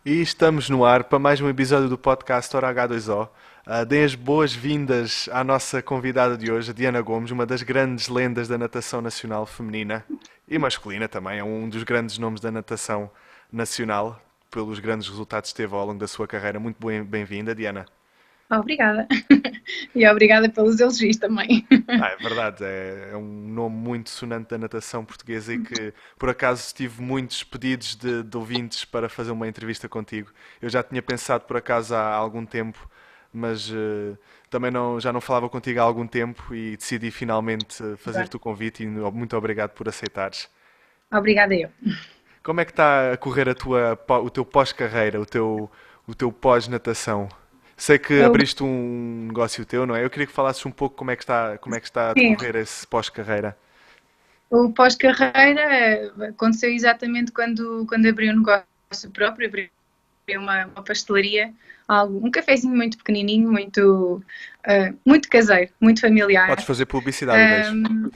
E estamos no ar para mais um episódio do podcast Hora H2O. Deem as boas-vindas à nossa convidada de hoje, a Diana Gomes, uma das grandes lendas da natação nacional feminina e masculina também. É um dos grandes nomes da natação nacional, pelos grandes resultados que teve ao longo da sua carreira. Muito bem-vinda, Diana. Obrigada. E obrigada pelos elogios também. É verdade, é um nome muito sonante da natação portuguesa e que, por acaso, tive muitos pedidos de ouvintes para fazer uma entrevista contigo. Eu já tinha pensado, por acaso, há algum tempo, mas também já não falava contigo há algum tempo e decidi finalmente fazer-te o convite e muito obrigado por aceitares. Obrigada eu. Como é que está a correr o teu pós-carreira, o teu pós-natação? Sei que Eu, abriste um negócio teu, não é? Eu queria que falasses um pouco como é que está a sim, decorrer esse pós-carreira. o pós-carreira aconteceu exatamente quando abri um negócio próprio, abri uma pastelaria, um cafezinho muito pequenininho, muito caseiro, muito Podes familiar. fazer publicidade, eu deixo. Um,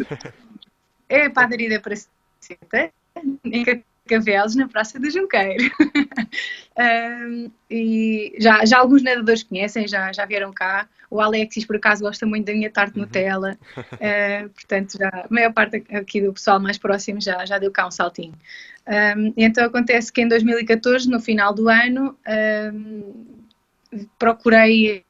É a padaria da Praceta, em Cavelos, na Praça do Junqueiro. E já alguns nadadores conhecem, já vieram cá. O Alexis, por acaso, gosta muito da minha tarte Uhum. Nutella. Portanto, a maior parte aqui do pessoal mais próximo já deu cá um saltinho. Então acontece que em 2014, no final do ano, procurei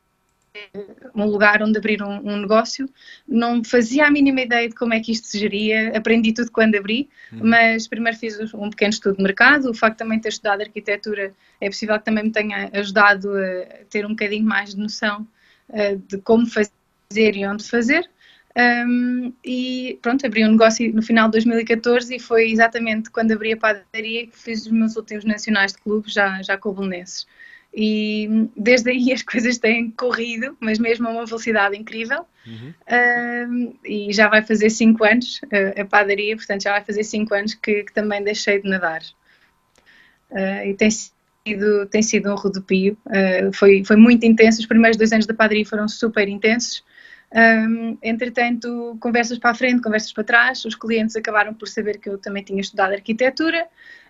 um lugar onde abrir um negócio. Não fazia a mínima ideia de como é que isto se geria, aprendi tudo quando abri, Uhum. mas primeiro fiz um pequeno estudo de mercado. O facto de também ter estudado arquitetura é possível que também me tenha ajudado a ter um bocadinho mais de noção de como fazer e onde fazer. E pronto, abri um negócio no final de 2014 e foi exatamente quando abri a padaria que fiz os meus últimos nacionais de clube, já com o Belenenses. E desde aí as coisas têm corrido, mas mesmo a uma velocidade incrível. Uhum. E já vai fazer 5 anos a padaria, portanto já vai fazer 5 anos que também deixei de nadar. E tem sido um rodopio. Foi muito intenso, os primeiros 2 anos da padaria foram super intensos. Entretanto, conversas para a frente, conversas para trás, os clientes acabaram por saber que eu também tinha estudado arquitetura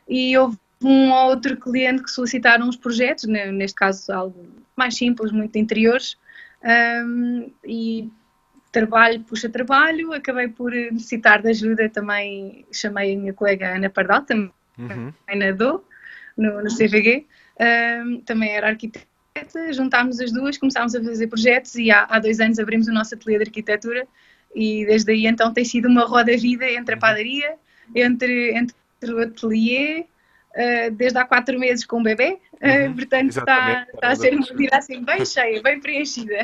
e houve um ou outro cliente que solicitaram uns projetos, neste caso algo mais simples, muito de interiores, e trabalho puxa trabalho, acabei por necessitar de ajuda, também chamei a minha colega Ana Pardal, também Uhum. nadou no CVG, também era arquiteta, juntámos as duas, começámos a fazer projetos e há 2 anos abrimos o nosso ateliê de arquitetura e desde aí então tem sido uma roda-vida entre a Uhum. padaria, entre o ateliê, desde há 4 meses com o bebê, Uhum. portanto Exatamente, está a era da ser uma pessoa. vida assim bem cheia, bem preenchida.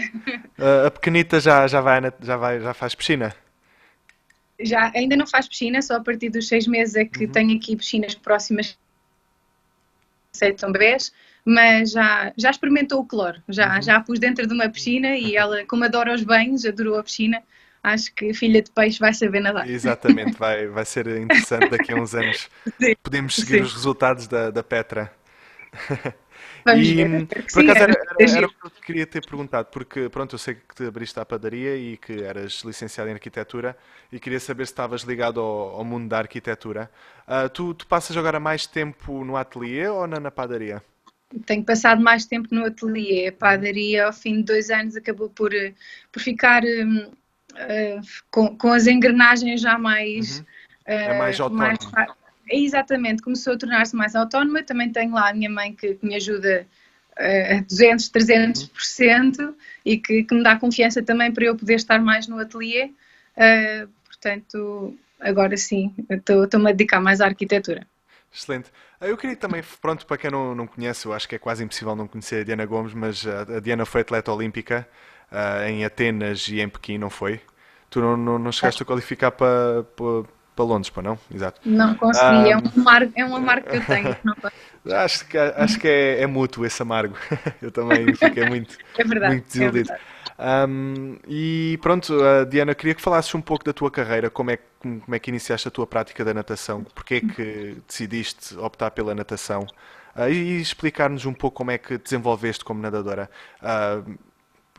A pequenita já faz piscina. Ainda não faz piscina, só a partir dos 6 meses é que Uhum. tenho aqui piscinas próximas que aceitam bebés, mas já experimentou o cloro, Uhum. já a pus dentro de uma piscina e ela, como adora os banhos, adorou a piscina, acho que filha de peixe vai saber nadar. Exatamente, vai ser interessante daqui a uns anos. Sim, Podemos seguir sim. os resultados da Petra. Vamos E ver, espero que por sim, acaso era muito era o giro. que eu te queria ter perguntado, porque pronto, eu sei que te abriste à padaria e que eras licenciado em arquitetura e queria saber se estavas ligado ao mundo da arquitetura. Tu passas agora mais tempo no ateliê ou na padaria? Tenho passado mais tempo no ateliê. A Uhum. padaria, ao fim de 2 anos, acabou por ficar com as engrenagens já Uhum. É mais mais. autónomo. Exatamente, começou a tornar-se mais autónoma. Também tenho lá a minha mãe que me ajuda a 200, Uhum. 300% e que me dá confiança também para eu poder estar mais no ateliê. Portanto, agora sim, estou-me a dedicar mais à arquitetura. Excelente. Eu queria também, pronto, para quem não conhece, eu acho que é quase impossível não conhecer a Diana Gomes, mas a Diana foi atleta olímpica em Atenas e em Pequim, não foi? Tu não chegaste a qualificar para Londres, para não? Exato. Não consegui, Ah, é um amargo que eu tenho. Não consegui. acho que é mútuo esse amargo. Eu também fiquei É verdade, muito é desiludido. verdade. E pronto, Diana, queria que falasses um pouco da tua carreira, como é que iniciaste a tua prática da natação, porque é que decidiste optar pela natação, e explicar-nos um pouco como é que te desenvolveste como nadadora. Ah,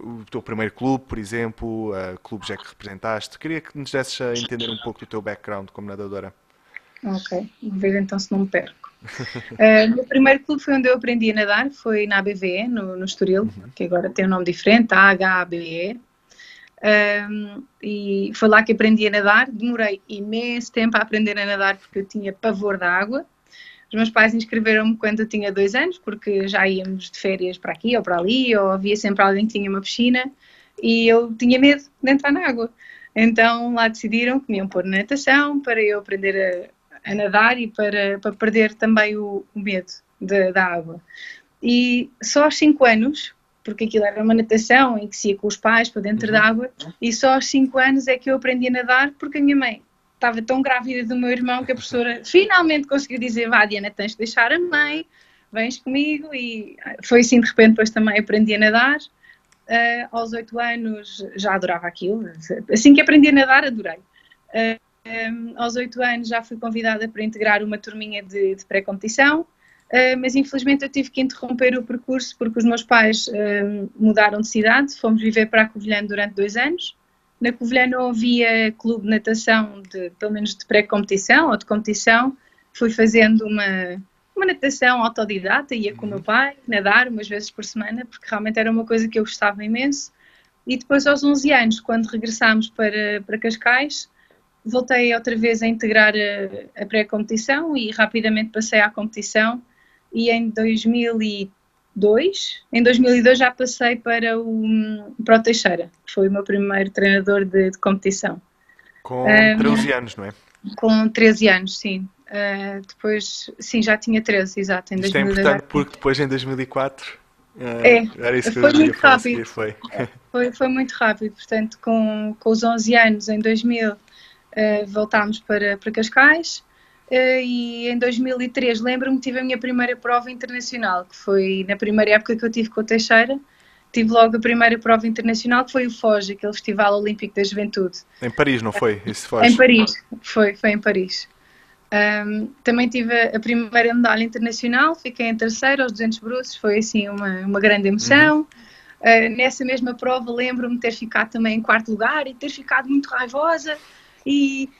o teu primeiro clube, por exemplo, clubes é que representaste. Queria que nos desses a entender um pouco do teu background como nadadora. Ok, vou ver então se não me perco. O meu primeiro clube foi onde eu aprendi a nadar, foi na ABVE, no Estoril, que agora tem um nome diferente, a AHABE. E foi lá que aprendi a nadar. Demorei imenso tempo a aprender a nadar porque eu tinha pavor da água. Os meus pais inscreveram-me quando eu tinha 2 anos, porque já íamos de férias para aqui ou para ali, ou havia sempre alguém que tinha uma piscina, e eu tinha medo de entrar na água. Então lá decidiram que me iam pôr na natação para eu aprender a nadar e para perder também o medo da água. E só aos 5 anos, porque aquilo era uma natação em que se ia com os pais para dentro da água, e só aos 5 anos é que eu aprendi a nadar, porque a minha mãe estava tão grávida do meu irmão que a professora finalmente conseguiu dizer: vá, Diana, tens de deixar a mãe, vens comigo. E foi assim, de repente, depois também aprendi a nadar. Aos 8 anos já adorava aquilo. Assim que aprendi a nadar, adorei. Aos 8 anos já fui convidada para integrar uma turminha de pré-competição, mas infelizmente eu tive que interromper o percurso porque os meus pais mudaram de cidade, fomos viver para a Covilhã durante 2 anos. Na Covilhã não havia clube de natação, pelo menos de pré-competição ou de competição. Fui fazendo uma natação autodidata, ia com o meu pai nadar umas vezes por semana, porque realmente era uma coisa que eu gostava imenso. E depois, aos 11 anos, quando regressámos para Cascais, voltei outra vez a integrar a pré-competição e rapidamente passei à competição. E em 2002 já passei para o Teixeira, que foi o meu primeiro treinador de competição. Com 13 anos, não é? Com 13 anos, sim. Depois, sim, já tinha 13, exato. Isto é importante porque depois, em 2004, era isso que foi eu muito ia falar a rápido. seguir, Foi muito rápido. Portanto, com os 11 anos, em 2000, voltámos para Cascais. E em 2003, lembro-me que tive a minha primeira prova internacional, que foi na primeira época que eu tive com o Teixeira. Tive logo a primeira prova internacional, que foi o FOJ, aquele Festival Olímpico da Juventude. Em Paris, não foi? Esse FOJ? Em Paris, foi em Paris. Também tive a primeira medalha internacional, fiquei em terceiro aos 200 bruços, foi assim uma grande emoção. Nessa mesma prova lembro-me de ter ficado também em quarto lugar e ter ficado muito raivosa e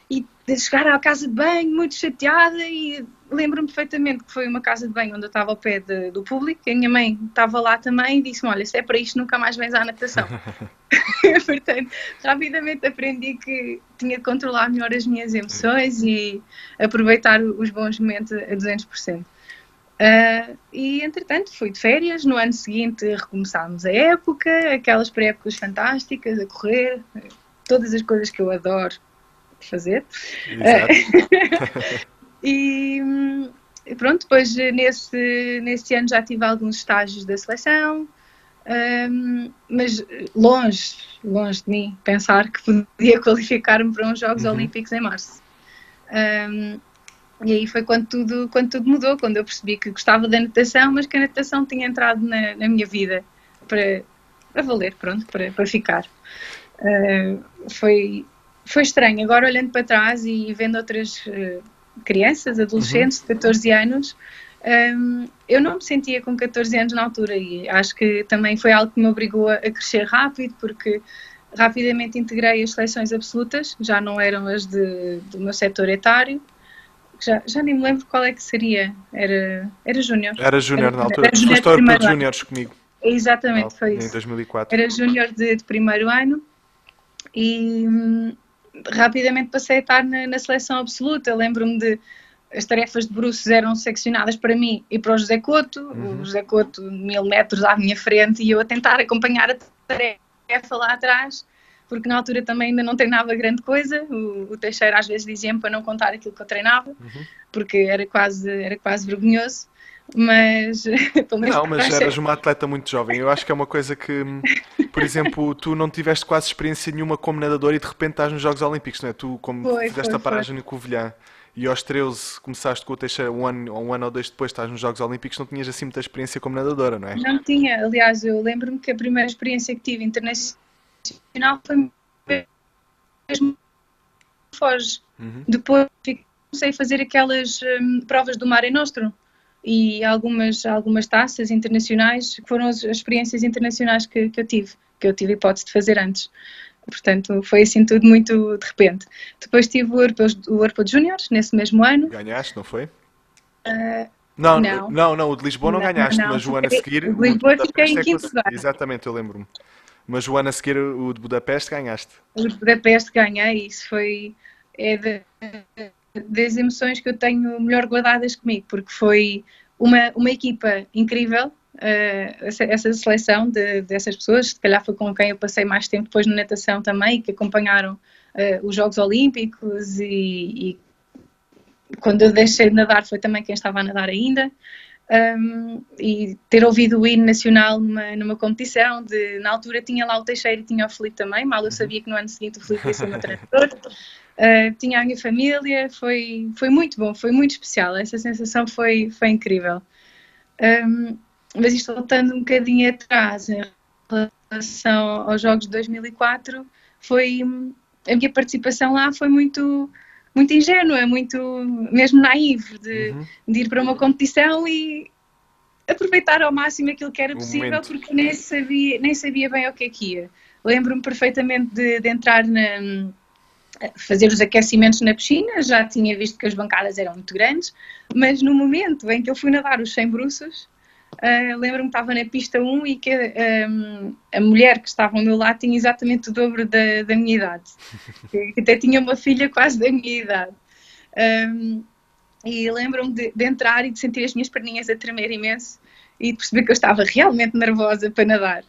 de chegar à casa de banho muito chateada, e lembro-me perfeitamente que foi uma casa de banho onde eu estava ao pé do público, e a minha mãe estava lá também e disse-me: olha, se é para isto nunca mais vens à natação. Portanto, rapidamente aprendi que tinha de controlar melhor as minhas emoções e aproveitar os bons momentos a 200%. E entretanto fui de férias, no ano seguinte recomeçámos a época, aquelas pré-épocas fantásticas, a correr, todas as coisas que eu adoro fazer. E pronto, depois nesse ano já tive alguns estágios da seleção, mas longe de mim pensar que podia qualificar-me para uns Jogos Olímpicos em março. E aí foi quando tudo mudou, quando eu percebi que gostava da natação, mas que a natação tinha entrado na minha vida para valer, pronto, para ficar. Foi estranho. Agora, olhando para trás e vendo outras crianças, adolescentes de 14 anos, eu não me sentia com 14 anos na altura, e acho que também foi algo que me obrigou a crescer rápido, porque rapidamente integrei as seleções absolutas, já não eram as do meu setor etário. Já nem me lembro qual é que seria. Era júnior. Era júnior na altura. Tu foste ao Europeu de Júniores comigo. Exatamente, foi isso. Em 2004. Era júnior de primeiro ano e rapidamente passei a estar na seleção absoluta. Lembro-me de as tarefas de bruços eram seccionadas para mim e para o José Couto. O José Couto 1000 metros à minha frente e eu a tentar acompanhar a tarefa lá atrás, porque na altura também ainda não treinava grande coisa. O Teixeira às vezes dizia-me para não contar aquilo que eu treinava, porque era quase vergonhoso. Mas não, mas eras uma atleta muito jovem. Eu acho que é uma coisa que, por exemplo, tu não tiveste quase experiência nenhuma como nadador e de repente estás nos Jogos Olímpicos, não é? Tu, como fizeste a paragem no Covilhã e aos 13 começaste com o Teixeira, um ano ou 2 depois estás nos Jogos Olímpicos, não tinhas assim muita experiência como nadadora, não é? Não tinha. Aliás, eu lembro-me que a primeira experiência que tive internacional foi mesmo Foz. Depois comecei a fazer aquelas provas do Mare Nostrum e algumas taças internacionais, que foram as experiências internacionais que eu tive a hipótese de fazer antes. Portanto, foi assim tudo muito de repente. Depois tive o Europeu de Júniores, nesse mesmo ano. Ganhaste, não foi? Não, Não, não, não, o de Lisboa não não, ganhaste, não. mas o ano a seguir, O de o de Lisboa fiquei Budapeste em é que quinto você... lugar. Exatamente, eu lembro-me. Mas o ano a seguir, o de Budapeste, ganhaste. O de Budapeste ganhei, isso foi é das emoções que eu tenho melhor guardadas comigo, porque foi uma equipa incrível, essa seleção dessas pessoas, se calhar foi com quem eu passei mais tempo depois na natação também, que acompanharam os Jogos Olímpicos e quando eu deixei de nadar foi também quem estava a nadar ainda. E ter ouvido o hino nacional numa competição, na altura tinha lá o Teixeira e tinha o Filipe também, mal eu sabia que no ano seguinte o Filipe ia ser o meu treinador. Tinha a minha família, foi muito bom, foi muito especial, essa sensação foi incrível. Mas isto voltando um bocadinho atrás, em relação aos Jogos de 2004, a minha participação lá foi muito ingênua, muito mesmo naive, Uhum. de ir para uma competição e aproveitar ao máximo aquilo que era O possível, momento. porque nem sabia bem o que é que ia. Lembro-me perfeitamente de entrar fazer os aquecimentos na piscina, já tinha visto que as bancadas eram muito grandes, mas no momento em que eu fui nadar os 100 bruços, lembro-me que estava na pista 1 e que a mulher que estava ao meu lado tinha exatamente o dobro da minha idade. Até tinha uma filha quase da minha idade. E lembro-me de entrar e de sentir as minhas perninhas a tremer imenso e de perceber que eu estava realmente nervosa para nadar.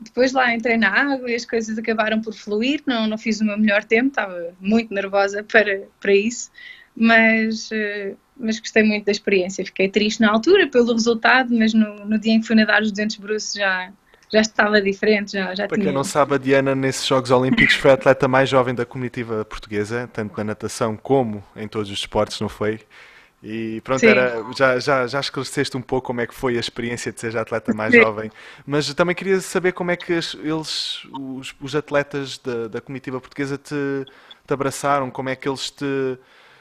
Depois lá entrei na água e as coisas acabaram por fluir, não fiz o meu melhor tempo, estava muito nervosa para isso, mas gostei muito da experiência. Fiquei triste na altura pelo resultado, mas no dia em que fui nadar os 200 bruços já estava diferente, já Para quem tinha. não sabe, a Diana, nesses Jogos Olímpicos, foi a atleta mais jovem da comitiva portuguesa, tanto na natação como em todos os esportes, não foi? E pronto, Sim, já esclareceste um pouco como é que foi a experiência de ser a atleta mais jovem, mas também queria saber como é que os atletas da comitiva portuguesa te abraçaram, como é que eles te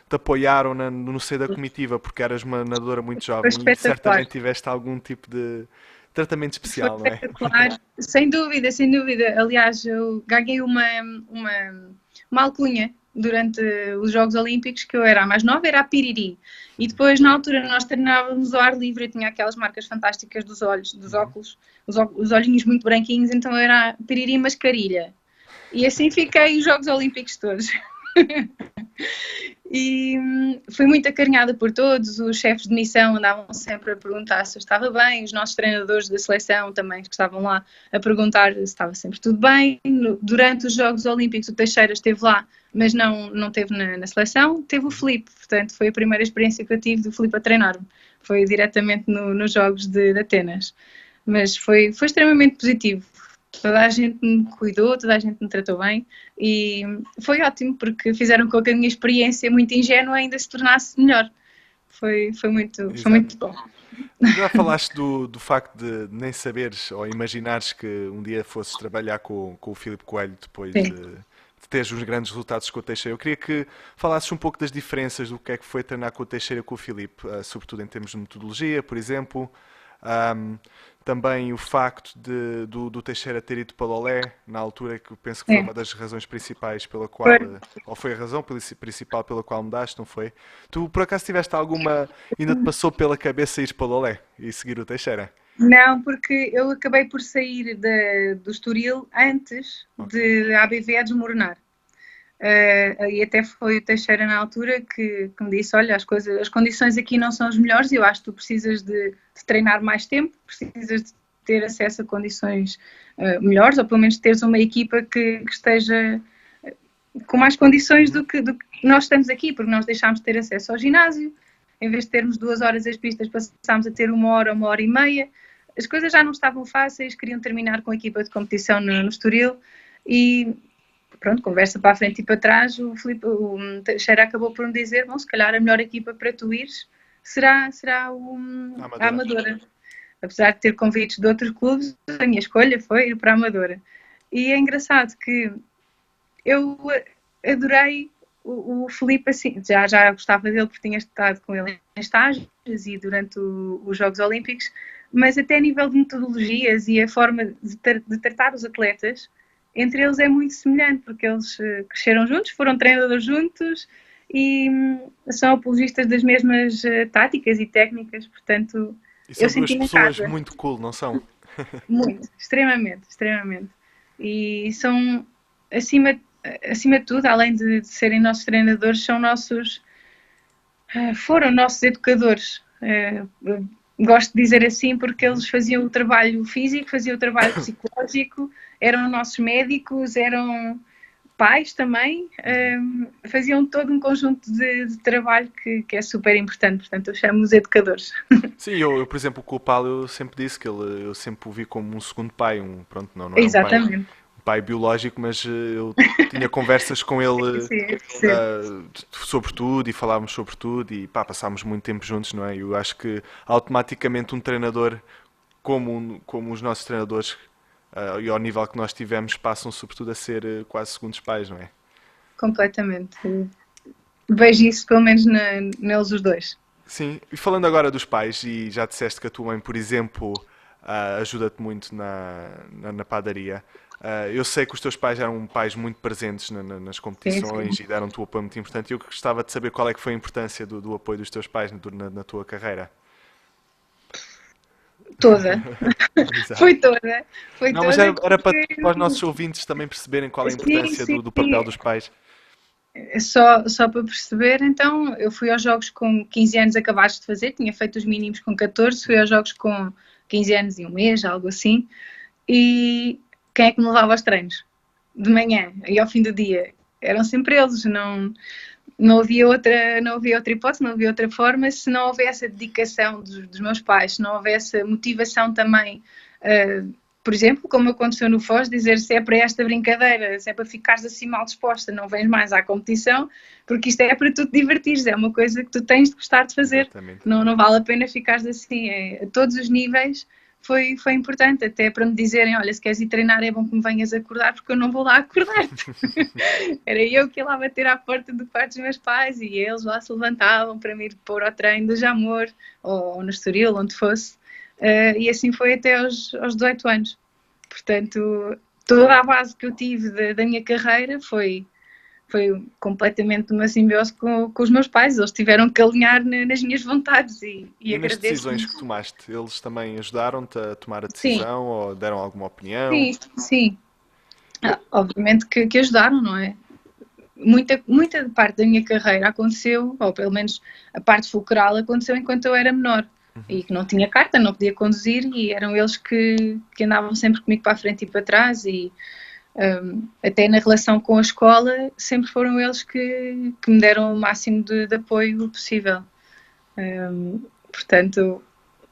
apoiaram no seio da comitiva, porque eras uma nadadora muito foi jovem e espetacular. certamente tiveste algum tipo de tratamento Foi especial, não é? espetacular, sem dúvida, sem dúvida. Aliás, eu ganhei uma alcunha durante os Jogos Olímpicos, que eu era a mais nova, era a Piriri. E depois, na altura, nós treinávamos ao ar livre, eu tinha aquelas marcas fantásticas dos olhos, dos óculos, os olhinhos muito branquinhos, então eu era a Piriri Mascarilha. E assim fiquei os Jogos Olímpicos todos. E fui muito acarinhada por todos, os chefes de missão andavam sempre a perguntar se eu estava bem, os nossos treinadores da seleção também que estavam lá a perguntar se estava sempre tudo bem. Durante os Jogos Olímpicos o Teixeira esteve lá, mas não esteve na seleção, teve o Filipe, portanto foi a primeira experiência que eu tive do Filipe a treinar-me, foi diretamente nos Jogos de Atenas, mas foi extremamente positivo. Toda a gente me cuidou, toda a gente me tratou bem e foi ótimo porque fizeram com que a minha experiência muito ingênua ainda se tornasse melhor. Foi Exato. muito bom. Já falaste do facto de nem saberes ou imaginares que um dia fosses trabalhar com o Filipe Coelho depois Sim. de teres os grandes resultados com o Teixeira. Eu queria que falasses um pouco das diferenças do que é que foi treinar com o Teixeira e com o Filipe, sobretudo em termos de metodologia, por exemplo. Ahm, Também o facto do Teixeira ter ido para o Lolé, na altura, que eu penso que foi Sim. uma das razões principais pela qual, Foi. ou foi a razão principal pela qual mudaste, não foi? Tu, por acaso, tiveste alguma, ainda te passou pela cabeça ir para o Lolé e seguir o Teixeira? Não, porque eu acabei por sair do Estoril antes Ok. de a ABV desmoronar. E até foi o Teixeira na altura que me disse, olha, as condições aqui não são as melhores e eu acho que tu precisas de treinar mais tempo, precisas de ter acesso a condições melhores, ou pelo menos teres uma equipa que esteja com mais condições Uhum. do que nós estamos aqui, porque nós deixámos de ter acesso ao ginásio, em vez de termos 2 horas as pistas, passámos a ter 1 hora, 1 hora e meia. As coisas já não estavam fáceis, queriam terminar com a equipa de competição no Estoril e pronto, conversa para a frente e para trás, o Teixeira acabou por me dizer, bom, se calhar a melhor equipa para tu ires será Na a Amadora. Amadora. Apesar de ter convites de outros clubes, a minha escolha foi ir para a Amadora. E é engraçado que eu adorei o Filipe assim, já gostava dele porque tinha estado com ele em estágios e durante os Jogos Olímpicos, mas até a nível de metodologias e a forma de tratar os atletas, entre eles é muito semelhante, porque eles cresceram juntos, foram treinadores juntos e são apologistas das mesmas táticas e técnicas, portanto, E eu são duas senti-me em pessoas casa, muito cool, não são? muito, extremamente, extremamente. E são, acima, acima de tudo, além de serem nossos treinadores, são nossos, foram nossos educadores. Gosto de dizer assim porque Uhum. eles faziam o trabalho físico, faziam o trabalho psicológico, eram nossos médicos, eram pais também, Uhum. faziam todo um conjunto de trabalho que é super importante, portanto eu chamo os educadores. Sim, por exemplo, com o Paulo eu sempre disse que eu sempre o vi como um segundo pai, pronto, não é Exatamente. um pai biológico, mas eu tinha conversas com ele Sim, sim. sobre tudo e falávamos sobre tudo e pá, passámos muito tempo juntos, não é? Eu acho que automaticamente um treinador como os nossos treinadores e ao nível que nós tivemos passam sobretudo a ser quase segundos pais, não é? Completamente. Vejo isso pelo menos neles os dois. Sim, e falando agora dos pais, e já disseste que a tua mãe, por exemplo, ajuda-te muito na padaria. Eu sei que os teus pais eram pais muito presentes nas Sim, competições sim. e deram-te um apoio muito importante. E eu gostava de saber qual é que foi a importância do apoio dos teus pais na tua carreira. Toda. Exato. Foi toda. Foi Não, mas toda era porque para os nossos ouvintes também perceberem qual é a sim, importância sim. do papel dos pais. Só para perceber, então, eu fui aos jogos com 15 anos, acabaste de fazer, tinha feito os mínimos com 14, fui aos jogos com 15 anos e um mês, algo assim, e quem é que me levava aos treinos? De manhã e ao fim do dia? Eram sempre eles, não havia outra hipótese, não havia outra forma, se não houvesse a dedicação dos meus pais, se não houvesse a motivação também, por exemplo, como aconteceu no Foz, dizer se é para esta brincadeira, se é para ficares assim mal disposta, não vens mais à competição, porque isto é para tu te divertires, é uma coisa que tu tens de gostar de fazer, Exatamente. não vale a pena ficares assim, a todos os níveis. Foi importante, até para me dizerem: olha, se queres ir treinar, é bom que me venhas acordar, porque eu não vou lá acordar-te. Era eu que ia lá bater à porta do quarto dos meus pais e eles lá se levantavam para me ir pôr ao treino do Jamor ou no Estoril, onde fosse. E assim foi até aos 18 anos. Portanto, toda a base que eu tive da minha carreira foi completamente uma simbiose com os meus pais. Eles tiveram que alinhar nas minhas vontades e E nas agradeço. decisões que tomaste, eles também ajudaram-te a tomar a Sim, decisão ou deram alguma opinião? sim, sim. Obviamente que ajudaram, não é? Muita parte da minha carreira aconteceu, ou pelo menos a parte fulcral aconteceu enquanto eu era menor e que não tinha carta, não podia conduzir e eram eles que andavam sempre comigo para a frente e para trás e até na relação com a escola sempre foram eles que me deram o máximo de apoio possível. Portanto,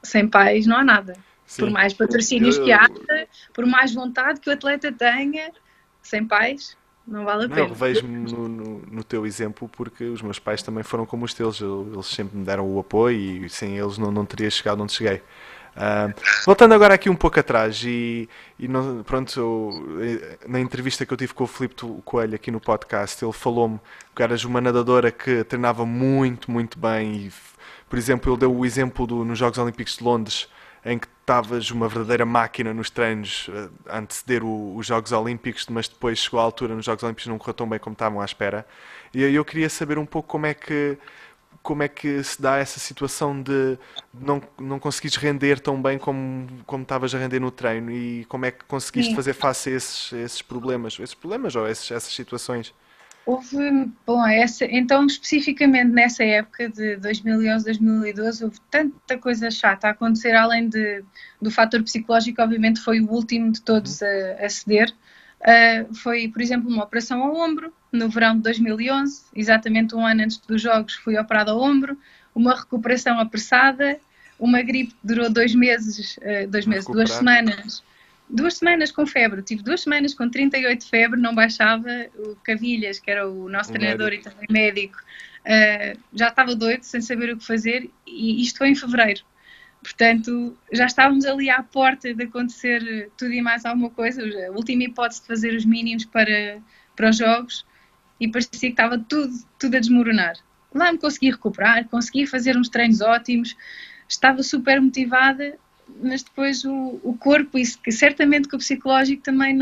sem pais não há nada. Por Sim. mais patrocínios que haja, Eu, por mais vontade que o atleta tenha, sem pais não vale a não, eu pena. revejo-me no teu exemplo porque os meus pais também foram como os teus. Eles sempre me deram o apoio e sem eles não teria chegado onde cheguei. Ah, voltando agora aqui um pouco atrás pronto, na entrevista que eu tive com o Filipe Coelho aqui no podcast, ele falou-me que eras uma nadadora que treinava muito, muito bem e, por exemplo, ele deu o exemplo nos Jogos Olímpicos de Londres em que estavas uma verdadeira máquina nos treinos a anteceder os Jogos Olímpicos, mas depois chegou a altura nos Jogos Olímpicos não correu tão bem como estavam à espera. E eu queria saber um pouco como é que se dá essa situação de não conseguires render tão bem como estavas a render no treino e como é que conseguiste Sim, fazer face a esses problemas? Esses problemas ou essas situações? bom, então especificamente nessa época de 2011, 2012, houve tanta coisa chata a acontecer, além do fator psicológico, obviamente foi o último de Uhum. todos a ceder. Foi, por exemplo, uma operação ao ombro, no verão de 2011, exatamente um ano antes dos Jogos, fui operada ao ombro, uma recuperação apressada, uma gripe que durou 2 meses, A 2 meses, recuperar? 2 semanas com febre, tive 2 semanas com 38 de febre, não baixava. O Cavilhas, que era o nosso Um treinador e médico. também médico, já estava doido, sem saber o que fazer, e isto foi em fevereiro. Portanto, já estávamos ali à porta de acontecer tudo e mais alguma coisa, a última hipótese de fazer os mínimos para os jogos, e parecia que estava tudo a desmoronar. Lá me consegui recuperar, consegui fazer uns treinos ótimos, estava super motivada, mas depois o corpo, isso que certamente que o psicológico também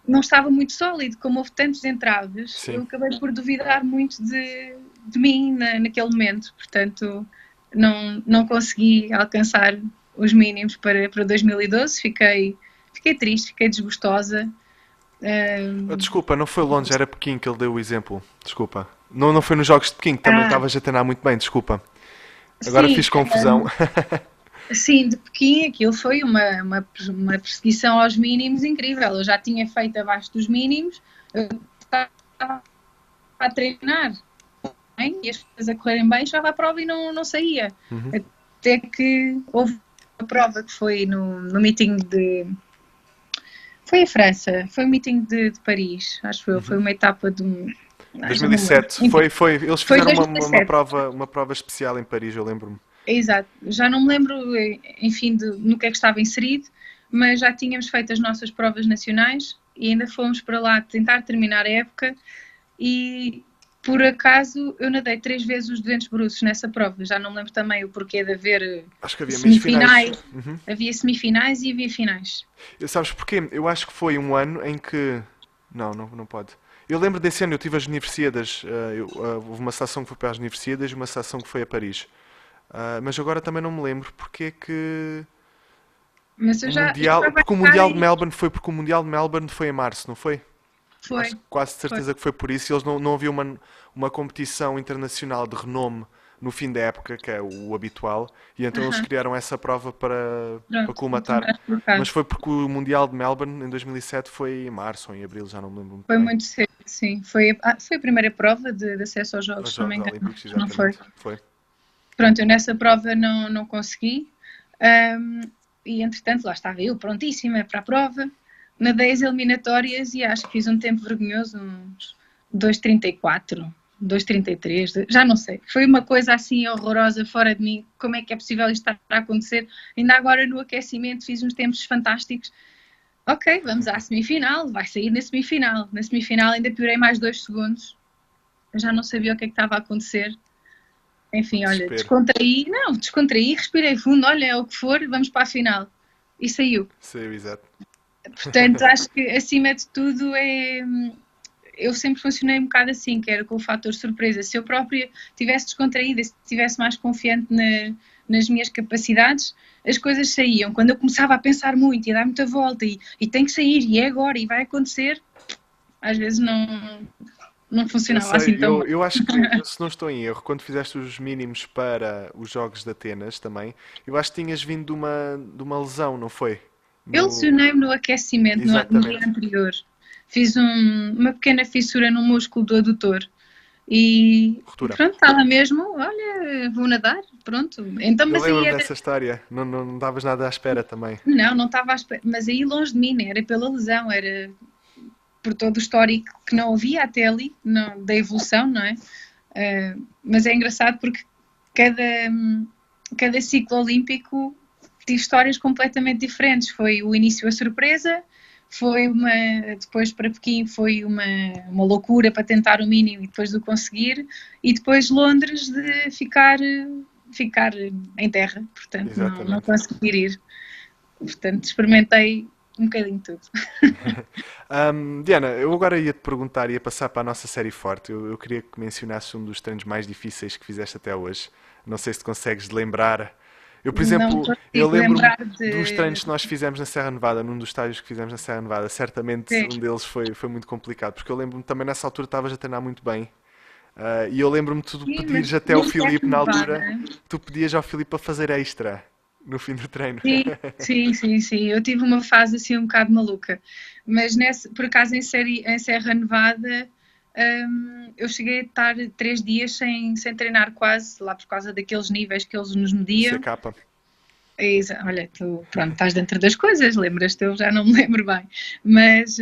não estava muito sólido, como houve tantos entraves, Sim. eu acabei por duvidar muito de mim naquele momento, portanto não consegui alcançar os mínimos para 2012, fiquei triste, fiquei desgostosa. Desculpa, não foi Londres, era Pequim que ele deu o exemplo. Desculpa. Não, não foi nos Jogos de Pequim, que também Ah, estavas a treinar muito bem, desculpa. Agora sim, fiz confusão. sim, de Pequim aquilo foi uma perseguição aos mínimos incrível. Eu já tinha feito abaixo dos mínimos, eu estava a treinar bem, e as coisas a correrem bem, chegava à prova e não saía. Uhum. Até que houve uma prova que foi no meeting de. Foi a França, foi o meeting de Paris, acho que foi uma etapa de um. Já não me lembro. 2007, Enfim, eles foi fizeram2017. uma prova especial em Paris, eu lembro-me. Exato, já não me lembro, enfim, no que é que estava inserido, mas já tínhamos feito as nossas provas nacionais e ainda fomos para lá tentar terminar a época e por acaso eu nadei 3 vezes os 200 bruços nessa prova, já não me lembro também o porquê de haver Acho que havia meios finais. semifinais, havia semifinais e havia finais. Sabes porquê? Eu acho que foi um ano em que. Não pode. Eu lembro desse ano, eu tive as Universiadas. Houve uma seleção que foi para as Universiadas e uma seleção que foi a Paris. Mas agora também não me lembro porque é que. Mas O eu já Mundial. vai Porque o estar Mundial de aí. Melbourne foi porque o Mundial de Melbourne foi em março, não foi? Foi, Acho que quase de foi. certeza que foi por isso. Eles não havia uma competição internacional de renome no fim da época, que é o habitual, e então eles Aham, criaram essa prova para pronto, então colmatar. já explicado. Mas foi porque o Mundial de Melbourne em 2007 foi em março ou em abril, já não me lembro muito Foi bem. muito cedo, sim. Foi a primeira prova de acesso aos Os Jogos, se não me Jogos engano. Olímpicos, Não foi? exatamente. Foi. Pronto, eu nessa prova não consegui. Ahm, e entretanto, lá estava eu, prontíssima para a prova. Nadei as eliminatórias e acho que fiz um tempo vergonhoso, uns 2,34, 2,33, já não sei. Foi uma coisa assim horrorosa, fora de mim. Como é que é possível isto estar a acontecer? Ainda agora no aquecimento fiz uns tempos fantásticos. Ok, vamos à semifinal, vai sair na semifinal. Na semifinal ainda piorei mais 2 segundos. Eu já não sabia o que é que estava a acontecer. Enfim, olha, Desespero. descontraí, respirei fundo, olha, é o que for, vamos para a final. E saiu. Saiu, exato. Portanto, acho que acima de tudo eu sempre funcionei um bocado assim, que era com o fator surpresa. Se eu própria tivesse descontraída, se estivesse mais confiante nas minhas capacidades, as coisas saíam. Quando eu começava a pensar muito e a dar muita volta e tem que sair, e é agora, e vai acontecer, às vezes não Eu funcionava sei, assim tão bem. eu acho que, se não estou em erro, quando fizeste os mínimos para os Jogos de Atenas também, eu acho que tinhas vindo de uma lesão, não foi? Eu No... lesionei-me no aquecimento no dia Exatamente. anterior. Fiz uma pequena fissura no músculo do adutor. E Ruptura. pronto, estava mesmo, olha, vou nadar, pronto. Então, Eu mas aí lembro-me era, dessa história. Não davas nada à espera também. não estava à espera, mas aí longe de mim, né? Era pela lesão, era por todo o histórico que não havia até ali, da evolução, não é? Mas é engraçado porque cada, cada ciclo olímpico tive histórias completamente diferentes. Foi o início a surpresa, depois para Pequim foi uma loucura para tentar o mínimo e depois de o conseguir, e depois Londres de ficar em terra, portanto não Exatamente. conseguir ir. Portanto, experimentei um bocadinho de tudo. Diana, eu agora ia-te perguntar, ia passar para a nossa série forte. Eu queria que mencionasses um dos treinos mais difíceis que fizeste até hoje. Não sei se te consegues lembrar. Eu, por Não exemplo, eu consigo lembro-me lembrar dos de. treinos que nós fizemos na Serra Nevada, num dos estágios que fizemos na Serra Nevada. Certamente um deles foi muito complicado, porque eu lembro-me também nessa altura estavas a treinar muito bem. E eu lembro-me de tu Sim, pedires mas até ao não quero Filipe na altura, Nevada. tu pedias ao Filipe para fazer extra no fim do treino. Sim, sim, sim, sim. Eu tive uma fase assim um bocado maluca. Mas por acaso em Serra Nevada, eu cheguei a estar 3 dias sem treinar quase, lá por causa daqueles níveis que eles nos O mediam. CK. Olha, tu pronto, estás dentro das coisas, lembras-te, eu já não me lembro bem. Mas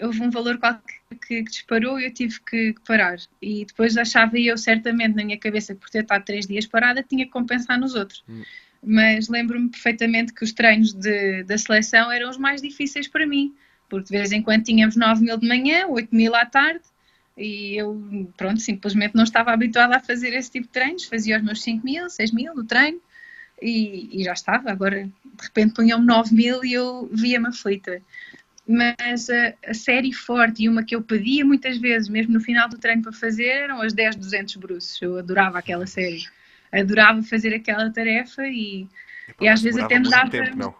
houve um valor qualquer que disparou e eu tive que parar. E depois achava eu certamente na minha cabeça que por ter estado 3 dias parada tinha que compensar nos outros. Mas lembro-me perfeitamente que os treinos da seleção eram os mais difíceis para mim, porque de vez em quando tínhamos 9.000 de manhã, 8.000 à tarde, e eu, pronto, simplesmente não estava habituada a fazer esse tipo de treinos, fazia os meus 5.000, 6.000 no treino, e já estava, agora de repente punham-me 9.000 e eu via-me aflita. mas a série forte e uma que eu pedia muitas vezes, mesmo no final do treino para fazer, eram as 10-200 bruços. Eu adorava aquela série, adorava fazer aquela tarefa Epá, e às mas vezes demorava até me muito dava. tempo, não?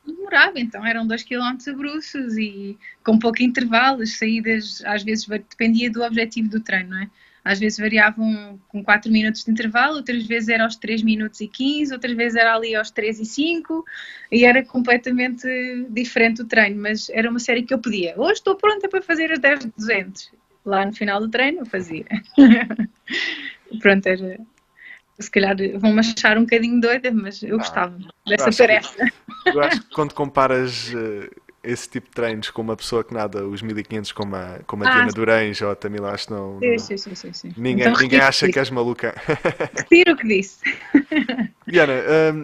Demorava, então eram 2 km a bruços e com pouco intervalo, as saídas às vezes dependia do objetivo do treino, não é? Às vezes variavam com 4 minutos de intervalo, outras vezes era aos 3 minutos e 15, outras vezes era ali aos 3 e 5 e era completamente diferente o treino, mas era uma série que eu podia. Hoje estou pronta para fazer as 10-200. Lá no final do treino eu fazia. Pronto, era, se calhar vão-me achar um bocadinho doida, mas eu Não. gostava Eu dessa acho que, tarefa. eu acho que quando comparas esse tipo de treinos com uma pessoa que nada os 1500 como a Ah, Diana Durães ou a Tamila, acho que não, sim, sim, sim, sim, sim. Então ninguém acha que és maluca. retiro o que disse. Diana,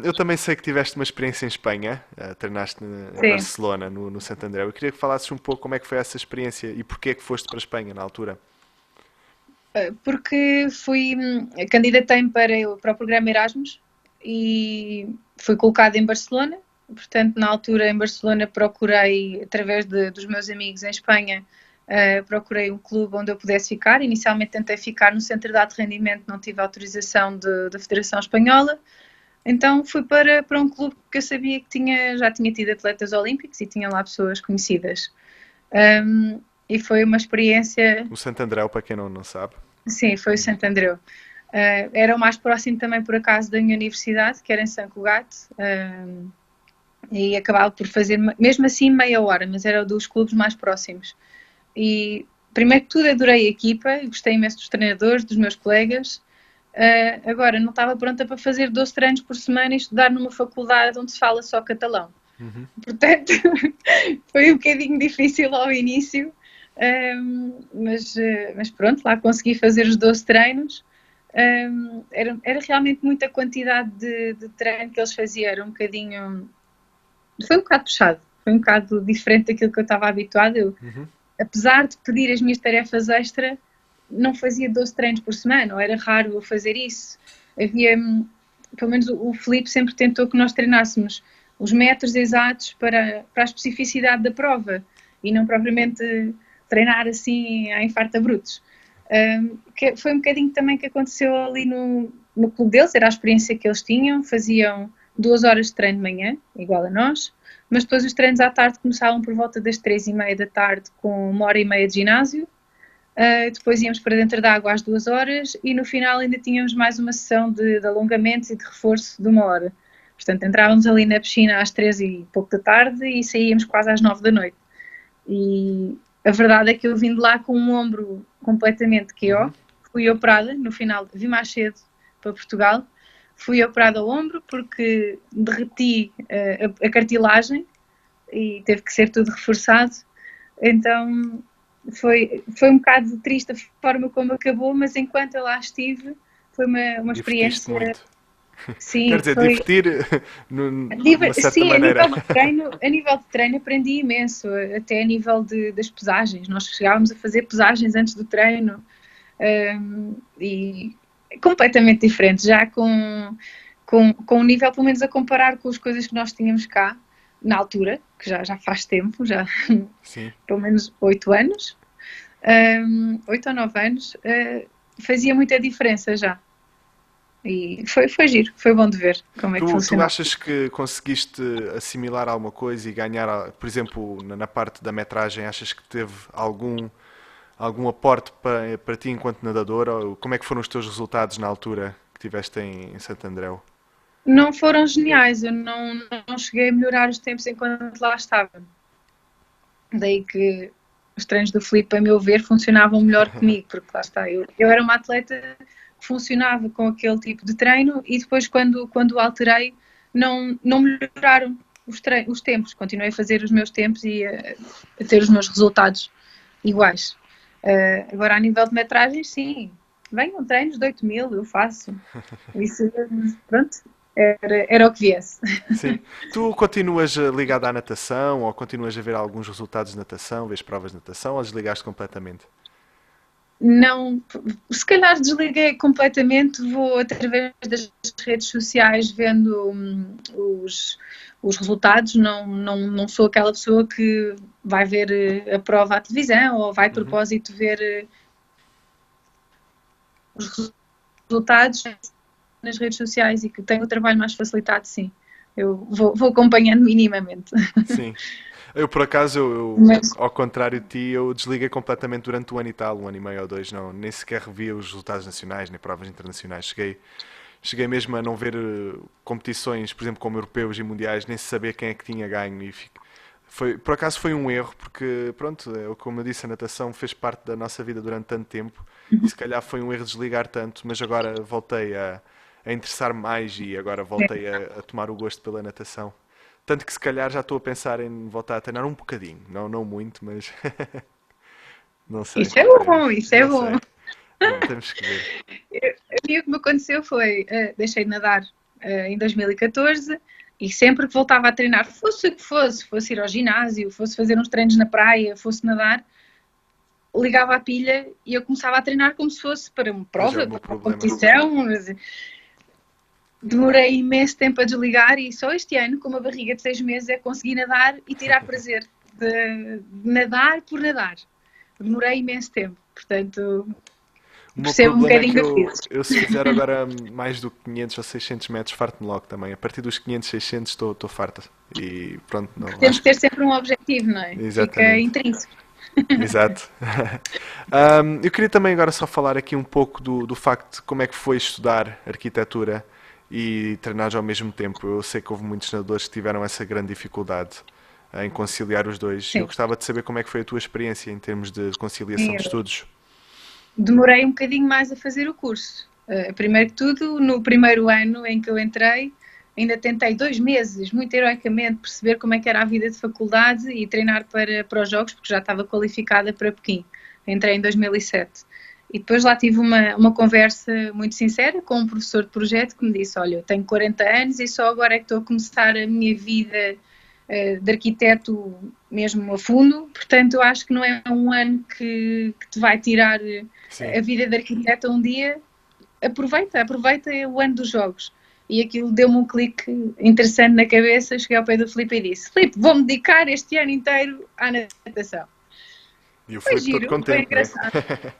eu também sei que tiveste uma experiência em Espanha, treinaste em Sim, Barcelona, no Santo André. Eu queria que falasses um pouco como é que foi essa experiência e porquê é que foste para a Espanha na altura. porque candidatei-me para o programa Erasmus e fui colocada em Barcelona. Portanto, na altura em Barcelona procurei, através dos meus amigos em Espanha, procurei um clube onde eu pudesse ficar. Inicialmente tentei ficar no Centro de Alto Rendimento, não tive autorização da Federação Espanhola. Então fui para um clube que eu sabia que já tinha tido atletas olímpicos e tinha lá pessoas conhecidas. E foi uma experiência. O Santo André, para quem não sabe. Sim, foi o Santo Andreu. Era o mais próximo também, por acaso, da minha universidade, que era em Sant Cugat, e acabava por fazer, mesmo assim, meia hora, mas era dos clubes mais próximos. E, primeiro que tudo, adorei a equipa, gostei imenso dos treinadores, dos meus colegas. Agora, não estava pronta para fazer 12 treinos por semana e estudar numa faculdade onde se fala só catalão. Uhum. Portanto, foi um bocadinho difícil ao início, mas pronto, lá consegui fazer os 12 treinos. Era realmente muita quantidade de treino que eles faziam, era um bocadinho. Foi um bocado puxado, foi um bocado diferente daquilo que eu estava habituada. Uhum. Apesar de pedir as minhas tarefas extra, não fazia 12 treinos por semana, ou era raro eu fazer isso. Havia, pelo menos o Filipe sempre tentou que nós treinássemos os metros exatos para a especificidade da prova e não propriamente treinar assim à infarta brutos. Que foi um bocadinho também que aconteceu ali no clube deles, era a experiência que eles tinham, faziam 2 horas de treino de manhã, igual a nós, mas depois os treinos à tarde começavam por volta das 3h30 da tarde com 1h30 de ginásio. Depois íamos para dentro da água às 2 horas e no final ainda tínhamos mais uma sessão de alongamentos e de reforço de 1 hora. Portanto, entrávamos ali na piscina às 3h e pouco da tarde e saíamos quase às 9 da noite. E a verdade é que eu vim de lá com um ombro completamente KO, fui operada no final, vim mais cedo para Portugal, fui operada ao ombro porque derreti a cartilagem e teve que ser tudo reforçado. Então foi um bocado triste a forma como acabou, mas enquanto eu lá estive foi uma Divertiste experiência. muito. Quer Sim, dizer, foi. divertir numa certa Sim, maneira. a nível de treino aprendi imenso, até a nível das pesagens. Nós chegávamos a fazer pesagens antes do treino e completamente diferente, já com um nível, pelo menos a comparar com as coisas que nós tínhamos cá, na altura, que já faz tempo, já Sim. pelo menos 8 anos, 8 ou 9 anos, fazia muita diferença já. E foi giro, foi bom de ver como é que Tu funcionou. achas que conseguiste assimilar alguma coisa e ganhar, por exemplo, na parte da metragem, achas que teve algum aporte para ti enquanto nadadora? Ou como é que foram os teus resultados na altura que tiveste em Santo Andreu? Não foram geniais, eu não cheguei a melhorar os tempos enquanto lá estava. Daí que os treinos do Filipe, a meu ver, funcionavam melhor comigo, porque lá está, eu era uma atleta que funcionava com aquele tipo de treino e depois quando alterei não melhoraram os tempos, continuei a fazer os meus tempos e a ter os meus resultados iguais. Agora a nível de metragem, sim, venham treinos de 8.000, eu faço. Isso, pronto, era o que viesse. Sim. Tu continuas ligada à natação ou continuas a ver alguns resultados de natação, vês provas de natação ou desligaste completamente? não, se calhar desliguei completamente, vou através das redes sociais vendo os resultados, não sou aquela pessoa que vai ver a prova à televisão ou vai de Uhum. propósito ver os resultados nas redes sociais e que tenho o trabalho mais facilitado, sim. Eu vou acompanhando minimamente. Sim. Eu, por acaso, Mas, ao contrário de ti, eu desliguei completamente durante um ano e tal, um ano e meio ou dois, não, nem sequer revia os resultados nacionais, nem provas internacionais. Cheguei mesmo a não ver competições, por exemplo, como europeus e mundiais, nem saber quem é que tinha ganho. Por acaso foi um erro, porque, pronto, como eu disse, a natação fez parte da nossa vida durante tanto tempo e se calhar foi um erro desligar tanto, mas agora voltei a interessar-me mais e agora voltei a tomar o gosto pela natação. Tanto que se calhar já estou a pensar em voltar a treinar um bocadinho. Não, não muito, mas não sei. isso é bom, isso é Não bom. sei. Não, temos que ver. A mim o que me aconteceu foi, deixei de nadar em 2014 e sempre que voltava a treinar, fosse o que fosse ir ao ginásio, fosse fazer uns treinos na praia, fosse nadar, ligava a pilha e eu começava a treinar como se fosse para uma Pois é, o prova, meu para uma problema. competição. Demorei imenso tempo a desligar e só este ano, com uma barriga de 6 meses, é que consegui nadar e tirar prazer de nadar por nadar. Demorei imenso tempo, portanto, O meu percebo um problema é bocadinho que das coisas. eu se fizer agora mais do que 500 ou 600 metros, farto-me logo também. A partir dos 500, 600 estou farta. E pronto, não, Temos acho que que... ter sempre um objetivo, não é? Fica Exatamente. intrínseco. Exato. Eu queria também agora só falar aqui um pouco do facto de como é que foi estudar arquitetura e treinar ao mesmo tempo. Eu sei que houve muitos nadadores que tiveram essa grande dificuldade em conciliar os dois. Eu Sim. gostava de saber como é que foi a tua experiência em termos de conciliação de estudos. Demorei um bocadinho mais a fazer o curso. Primeiro que tudo, no primeiro ano em que eu entrei, ainda tentei 2 meses, muito heroicamente, perceber como é que era a vida de faculdade e treinar para os jogos, porque já estava qualificada para Pequim. Entrei em 2007. E depois lá tive uma conversa muito sincera com um professor de projeto que me disse: Olha, eu tenho 40 anos e só agora é que estou a começar a minha vida de arquiteto mesmo a fundo, portanto eu acho que não é um ano que te vai tirar Sim. a vida de arquiteto um dia. Aproveita o ano dos jogos. E aquilo deu-me um clique interessante na cabeça. Cheguei ao pé do Filipe e disse: Filipe, vou-me dedicar este ano inteiro à natação. E o Foi Filipe todo giro, foi contente, né? engraçado.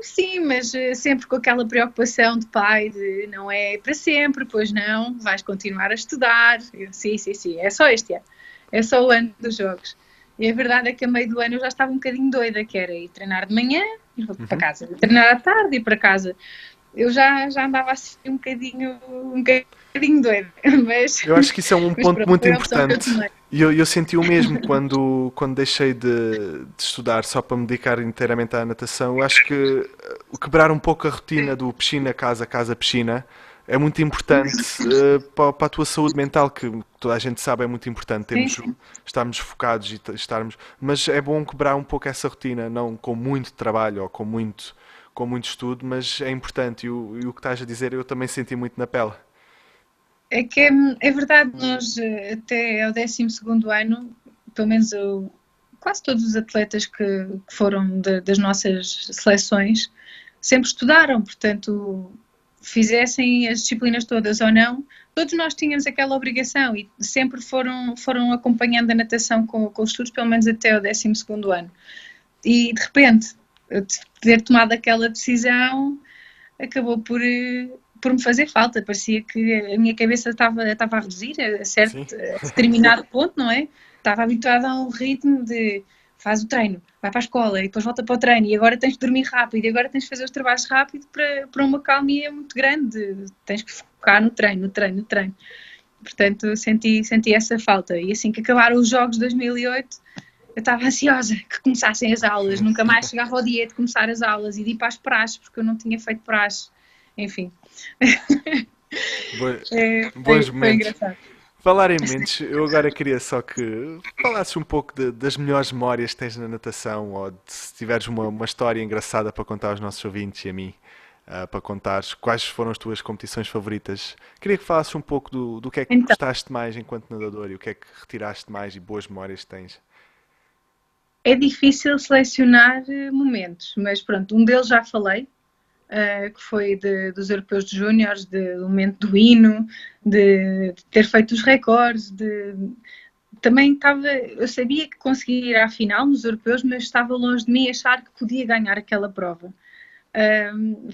Sim, mas sempre com aquela preocupação de pai, de não é para sempre, pois não, vais continuar a estudar. Eu, sim, é só este ano, é só o ano dos jogos. E a verdade é que a meio do ano eu já estava um bocadinho doida, que era ir treinar de manhã, ir para casa, ir treinar à tarde, ir para casa. Eu já andava assim um bocadinho doida, Eu acho que isso é um mas ponto pronto, muito foi a opção que eu importante. tomei. E eu senti o mesmo quando deixei de estudar só para me dedicar inteiramente à natação. Eu acho que quebrar um pouco a rotina do piscina, casa, casa, piscina é muito importante para a tua saúde mental, que toda a gente sabe é muito importante Sim, termos, sim. estarmos focados e estarmos. Mas é bom quebrar um pouco essa rotina, não com muito trabalho ou com muito estudo, mas é importante. E o que estás a dizer eu também senti muito na pele. É que é verdade, nós até ao 12º ano, pelo menos quase todos os atletas que foram das nossas seleções, sempre estudaram, portanto, fizessem as disciplinas todas ou não, todos nós tínhamos aquela obrigação e sempre foram acompanhando a natação com os estudos, pelo menos até ao 12º ano. E de repente, ter tomado aquela decisão acabou por me fazer falta. Parecia que a minha cabeça estava a reduzir Sim. a determinado ponto, não é? Estava habituada a um ritmo de faz o treino, vai para a escola e depois volta para o treino e agora tens de dormir rápido e agora tens de fazer os trabalhos rápido para uma calmia muito grande. Tens que focar no treino, no treino, no treino. Portanto, senti essa falta. E assim que acabaram os Jogos de 2008, eu estava ansiosa que começassem as aulas, nunca mais chegava ao dia de começar as aulas e de ir para as praxes, porque eu não tinha feito praxe. Enfim, Bo- Bons foi momentos. engraçado. Falar em mentes, eu agora queria só que falasses um pouco das melhores memórias que tens na natação, ou se tiveres uma história engraçada para contar aos nossos ouvintes e a mim, para contares quais foram as tuas competições favoritas. Queria que falasses um pouco do que é que Então, gostaste mais enquanto nadador e o que é que retiraste mais e boas memórias que tens. É difícil selecionar momentos, mas pronto, um deles já falei, que foi dos europeus de júniores, do momento do hino, de ter feito os recordes, também estava, eu sabia que conseguia ir à final nos europeus, mas estava longe de mim achar que podia ganhar aquela prova.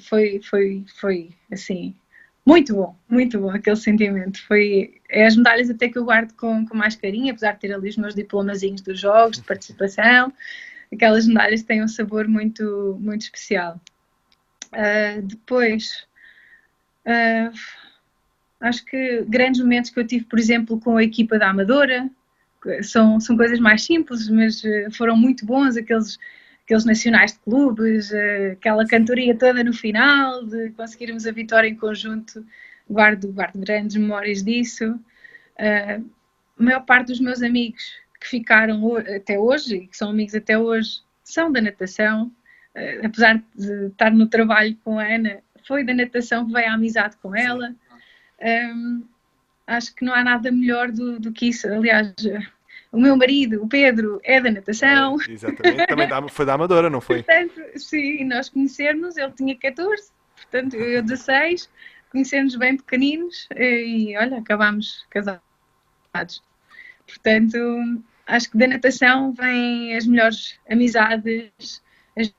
Foi assim, muito bom aquele sentimento. É as medalhas até que eu guardo com mais carinho, apesar de ter ali os meus diplomazinhos dos jogos, de participação, aquelas medalhas têm um sabor muito especial. Depois, acho que grandes momentos que eu tive, por exemplo, com a equipa da Amadora, são coisas mais simples, mas foram muito bons, aqueles nacionais de clubes, aquela cantoria toda no final, de conseguirmos a vitória em conjunto, guardo grandes memórias disso. A maior parte dos meus amigos que ficaram até hoje, e que são amigos até hoje, são da natação. Apesar de estar no trabalho com a Ana, foi da natação que veio a amizade com ela. Acho que não há nada melhor do que isso. Aliás, o meu marido, o Pedro, é da natação. Exatamente. Também foi da Amadora, não foi? Portanto, sim, nós conhecermos, ele tinha 14, portanto, eu 16, conhecermos bem pequeninos e, olha, acabámos casados. Portanto, acho que da natação vêm as melhores amizades, as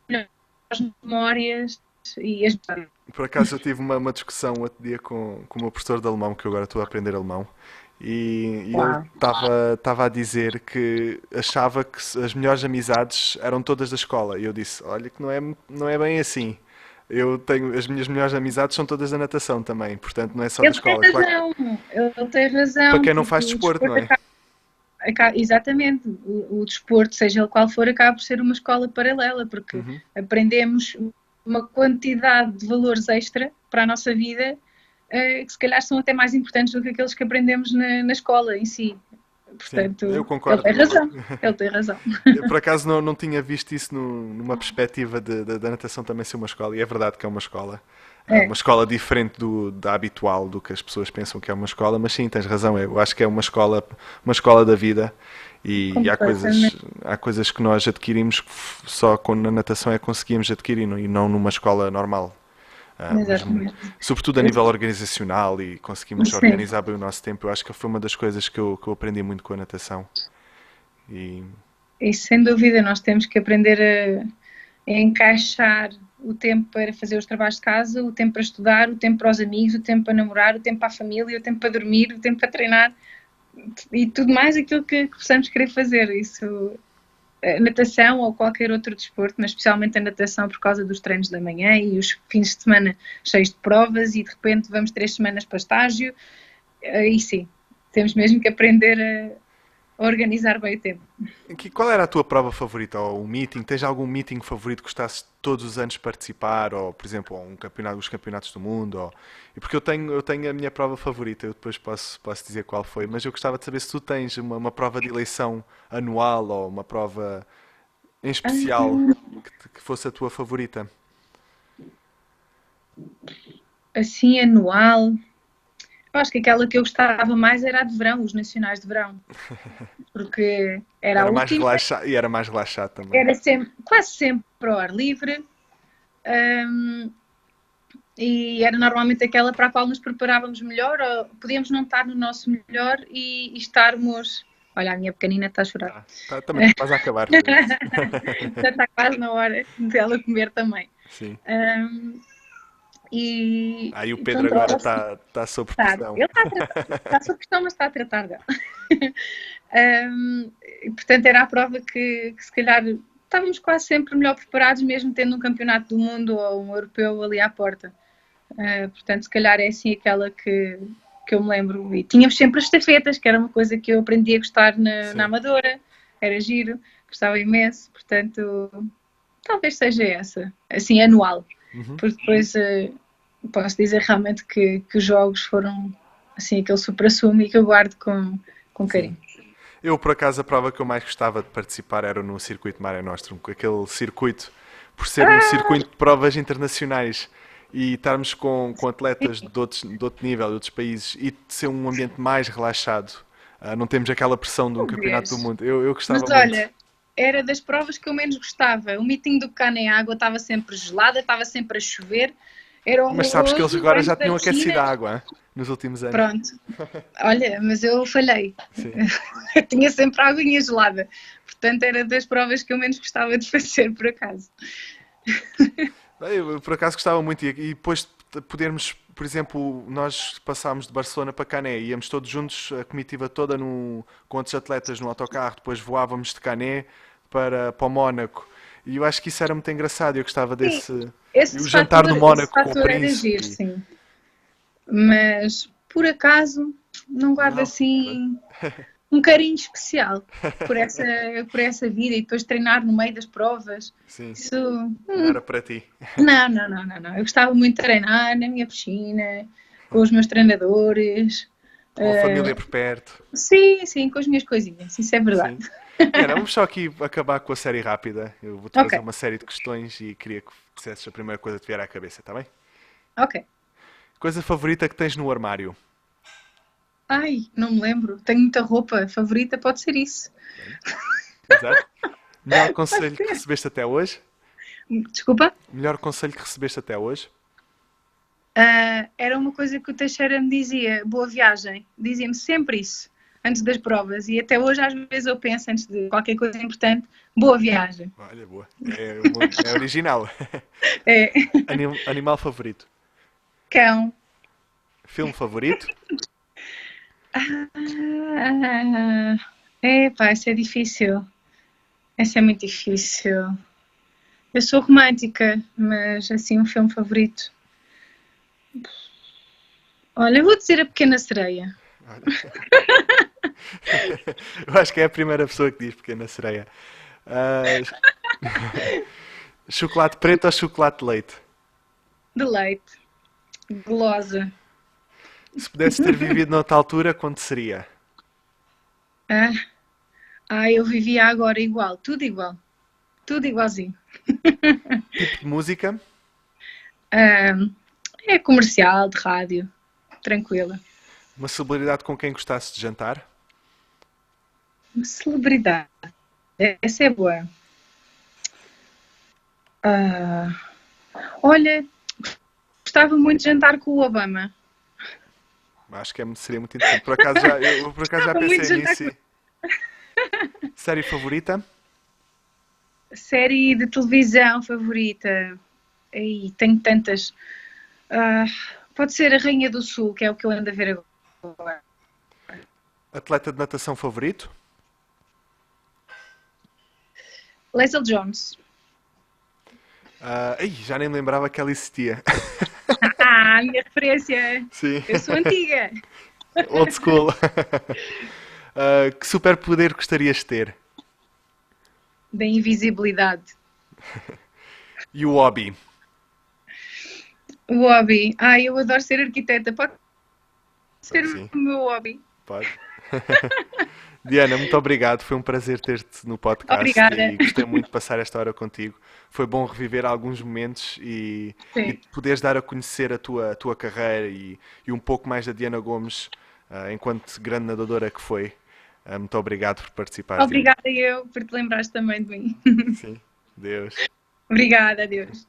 melhores memórias e as... Por acaso eu tive uma discussão outro dia com o meu professor de alemão, que eu agora estou a aprender alemão, e ele Uau. estava a dizer que achava que as melhores amizades eram todas da escola. E eu disse, olha que não é bem assim. Eu tenho, as minhas melhores amizades são todas da natação também, portanto não é só da Ele tem escola. Claro, razão, ele tem para razão, quem não porque faz o desporto, não desporto é? exatamente, o desporto, seja ele qual for, acaba por ser uma escola paralela, porque Uhum. aprendemos uma quantidade de valores extra para a nossa vida que se calhar são até mais importantes do que aqueles que aprendemos na escola em si. Sim, eu Portanto, ele concordo. tem razão, ele tem razão. Eu, por acaso não tinha visto isso numa perspectiva da natação também ser uma escola, e é verdade que é uma escola. É, Uma escola diferente da habitual, do que as pessoas pensam que é uma escola, mas sim, tens razão, eu acho que é uma escola da vida e completamente, há coisas que nós adquirimos que só com na natação é que conseguimos adquirir e não numa escola normal. Mesmo, exatamente. sobretudo a nível organizacional e conseguimos Sim, organizar bem o nosso tempo, eu acho que foi uma das coisas que eu aprendi muito com a natação. E e sem dúvida nós temos que aprender a encaixar o tempo para fazer os trabalhos de casa, o tempo para estudar, o tempo para os amigos, o tempo para namorar, o tempo para a família, o tempo para dormir, o tempo para treinar e tudo mais aquilo que possamos querer fazer. Isso, a natação ou qualquer outro desporto, mas especialmente a natação por causa dos treinos da manhã e os fins de semana cheios de provas e de repente vamos 3 semanas para estágio. Aí sim, temos mesmo que aprender a organizar bem o tempo. qual era a tua prova favorita? Ou um meeting? Tens algum meeting favorito que gostasses todos os anos participar? Ou, por exemplo, um campeonato, os campeonatos do mundo? E porque eu tenho a minha prova favorita, eu depois posso dizer qual foi, mas eu gostava de saber se tu tens uma prova de eleição anual ou uma prova em especial que fosse a tua favorita. Assim, anual. Eu acho que aquela que eu gostava mais era a de verão, os nacionais de verão, porque era a última, Era mais relaxado também. era sempre, quase sempre ao ar livre, hum, e era normalmente aquela para a qual nos preparávamos melhor, ou podíamos não estar no nosso melhor e estarmos. Olha, a minha pequenina está a chorar. Também está quase a acabar, por isso. Já está quase na hora dela comer também. Sim. Hum, Aí o e Pedro pronto, agora ela está sob está. pressão. Ele está sob questão, mas está a tratar dela. Portanto, era a prova que se calhar estávamos quase sempre melhor preparados, mesmo tendo um campeonato do mundo ou um europeu ali à porta. Portanto, se calhar é assim aquela que eu me lembro. E tínhamos sempre as estafetas, que era uma coisa que eu aprendi a gostar na Sim. Amadora, era giro, gostava imenso, portanto, talvez seja essa, assim, anual. Uhum. Porque depois posso dizer realmente que os jogos foram assim aquele supra-sumo e que eu guardo com Sim. carinho. Eu, por acaso, a prova que eu mais gostava de participar era no circuito Mare Nostrum, aquele circuito, por ser um Ah, circuito de provas internacionais e estarmos com atletas de outro nível, de outros países e de ser um ambiente mais relaxado. Não temos aquela pressão de um campeonato do talvez. mundo. Eu Mas gostava olha, muito. era das provas que eu menos gostava. O meeting do Cana Água estava sempre gelada, estava sempre a chover, era Mas sabes que eles horroroso. agora já Antes da tinham aquecido piscina, a água, hein, nos últimos anos. pronto. Olha, mas eu falhei. Sim. Eu tinha sempre a aguinha gelada. Portanto, era das provas que eu menos gostava de fazer, por acaso. Eu, por acaso gostava muito e depois de podermos, por exemplo, nós passámos de Barcelona para Cané, íamos todos juntos, a comitiva toda com outros atletas no autocarro, depois voávamos de Cané para o Mónaco. E eu acho que isso era muito engraçado, eu gostava Sim, desse... E o jantar no esse Mónaco com o fator era príncipe. giro, sim. Mas, por acaso, não guardo Não, assim um carinho especial por essa vida e depois treinar no meio das provas. sim, Isso, não era para ti. não. Eu gostava muito de treinar na minha piscina, com os meus treinadores. Com a família por perto. Sim, com as minhas coisinhas, isso é verdade. Sim. Diana, vamos só aqui acabar com a série rápida. Eu vou-te Ok, fazer uma série de questões e queria que dissesses a primeira coisa que te vier à cabeça, está bem? ok. Coisa favorita que tens no armário? Ai, não me lembro. Tenho muita roupa. Favorita pode ser isso. Exato. Melhor Pode conselho que ser. recebeste até hoje? Desculpa? Melhor conselho que recebeste até hoje? Era uma coisa que o Teixeira me dizia, boa viagem. Dizia-me sempre isso, antes das provas. E até hoje, às vezes, eu penso, antes de qualquer coisa importante, boa viagem. Olha, boa. É original. É, Animal favorito? cão. Filme favorito? Ah, pá, isso é difícil. Essa é muito difícil. Eu sou romântica, mas assim, um filme favorito. Olha, eu vou dizer A Pequena Sereia. Olha. Eu acho que é a primeira pessoa que diz Pequena Sereia. Ah, chocolate preto ou chocolate de leite? De leite, gulosa. Se pudesse ter vivido noutra altura, quando seria? Ah, eu vivia agora igual, tudo igual, tudo igualzinho. Tipo de música? Ah, é comercial, de rádio, tranquila. Uma celebridade com quem gostasse de jantar? Uma celebridade, essa é boa. Ah, olha, gostava muito de jantar com o Obama. Acho que seria muito interessante. Por acaso eu por acaso já Gostava muito pensei de jantar nisso. com Série favorita? série de televisão favorita. Aí, tenho tantas. Ah, pode ser a Rainha do Sul, que é o que eu ando a ver agora. Atleta de natação favorito? Leslie Jones. Já nem me lembrava que ela existia. Minha referência. Sim, Eu sou antiga. old school. Que superpoder gostarias de ter? Da invisibilidade. E o hobby? O hobby. Eu adoro ser arquiteta. Pode ser Sim, o meu hobby. pode. Diana, muito obrigado. Foi um prazer ter-te no podcast Obrigada. e gostei muito de passar esta hora contigo. Foi bom reviver alguns momentos e Sim. poderes dar a conhecer a tua carreira e um pouco mais da Diana Gomes, enquanto grande nadadora que foi. Muito obrigado por participares, Diana. Obrigada eu por te lembrares também de mim. Sim, Deus. Obrigada, adeus.